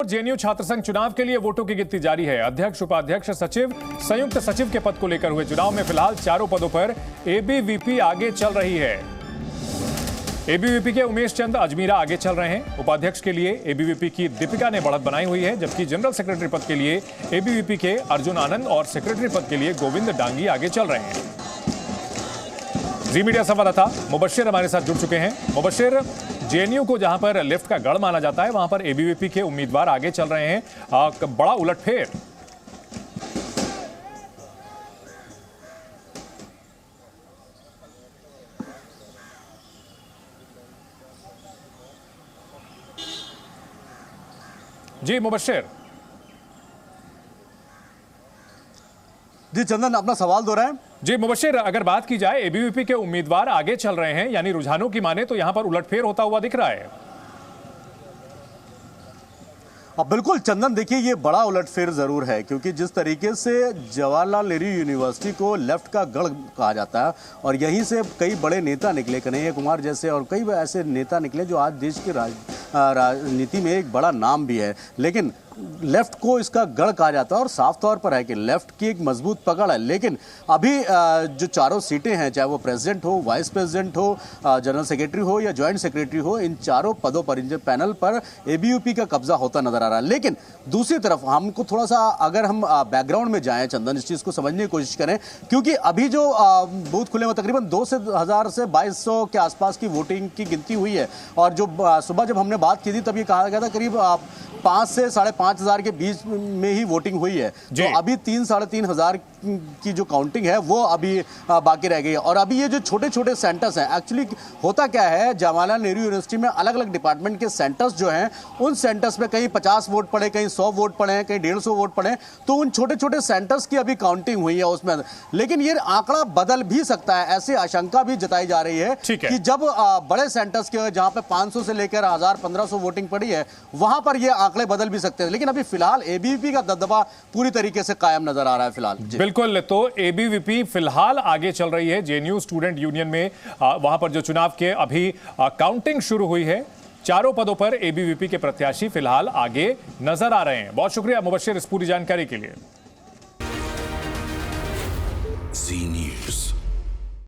JNU छात्र संघ चुनाव के लिए वोटों की गिनती जारी है। अध्यक्ष, उपाध्यक्ष, सचिव, संयुक्त सचिव के पद को लेकर हुए चुनाव में फिलहाल चारों पदों पर एबीवीपी आगे चल रही है। एबीवीपी के उमेश चंद अजमीरा आगे चल रहे हैं। उपाध्यक्ष के लिए एबीवीपी की दीपिका ने बढ़त बनाई हुई है, जबकि जनरल सेक्रेटरी पद के लिए एबीवीपी के अर्जुन आनंद और सेक्रेटरी पद के लिए गोविंद डांगी आगे चल रहे हैं। जी मीडिया संवाददाता मुबशिर हमारे साथ जुड़ चुके हैं। मुबशिर, जेएनयू को जहां पर लेफ्ट का गढ़ माना जाता है, वहां पर एबीवीपी के उम्मीदवार आगे चल रहे हैं। बड़ा उलटफेर। जी मुबशिर। जी चंदन, अपना सवाल दोहराएं। जी मुबशिर, अगर बात की जाए एबीवीपी के उम्मीदवार आगे चल रहे हैं, यानी रुझानों की माने तो यहां पर उलटफेर होता हुआ दिख रहा है। अब बिल्कुल चंदन, देखिए ये बड़ा उलटफेर जरूर है, क्योंकि जिस तरीके से जवाहरलाल नेहरू यूनिवर्सिटी को लेफ्ट का गढ़ कहा जाता है और यहीं से कई बड़े नेता निकले, कन्हैया कुमार जैसे और कई ऐसे नेता निकले जो आज देश की राजनीति में एक बड़ा नाम भी है, लेकिन लेफ्ट को इसका गढ़ कहा जाता है और साफ तौर पर है कि लेफ्ट की एक मजबूत पकड़ है। लेकिन अभी जो चारों सीटें हैं, चाहे वो प्रेसिडेंट हो, वाइस प्रेसिडेंट हो, जनरल सेक्रेटरी हो या ज्वाइंट सेक्रेटरी हो, इन चारों पदों पर, इन पैनल पर एबीवीपी का कब्जा होता नजर आ रहा है। लेकिन दूसरी तरफ हमको थोड़ा सा, अगर हम बैकग्राउंड में जाएं चंदन, इस चीज को समझने की कोशिश करें, क्योंकि अभी जो बूथ खुले हुए तकरीबन 2000 से 2200 के आसपास की वोटिंग की गिनती हुई है, और जो सुबह जब हमने बात की थी तब ये कहा गया था करीब 5 से 5,500 के बीच में ही वोटिंग हुई है। तो अभी 3-3,500 की जो काउंटिंग है वो अभी बाकी रह गई है। और अभी ये जो छोटे छोटे सेंटर्स हैं, एक्चुअली होता क्या है, जवाहरलाल नेहरू यूनिवर्सिटी में अलग अलग डिपार्टमेंट के सेंटर्स जो हैं, उन सेंटर्स में कहीं 50 वोट पड़े, कहीं 100 वोट पड़े, कहीं 150 वोट पड़े, तो उन छोटे छोटे सेंटर्स की अभी काउंटिंग हुई है उसमें। लेकिन ये आंकड़ा बदल भी सकता है, ऐसी आशंका भी जताई जा रही है कि जब बड़े सेंटर्स के जहां पे 500 से लेकर 1000-1500 वोटिंग पड़ी है, वहां पर ये आंकड़े बदल भी सकते हैं। लेकिन अभी फिलहाल एबीवीपी का दबदबा पूरी तरीके से कायम नजर आ रहा है फिलहाल। बिल्कुल, तो एबीवीपी फिलहाल आगे चल रही है। जेएनयू स्टूडेंट यूनियन में वहां पर जो चुनाव के अभी काउंटिंग शुरू हुई है, चारों पदों पर एबीवीपी के प्रत्याशी फिलहाल आगे नजर आ रहे हैं। बहुत शुक्रिया मुबशिर इस पूरी जानकारी के लिए।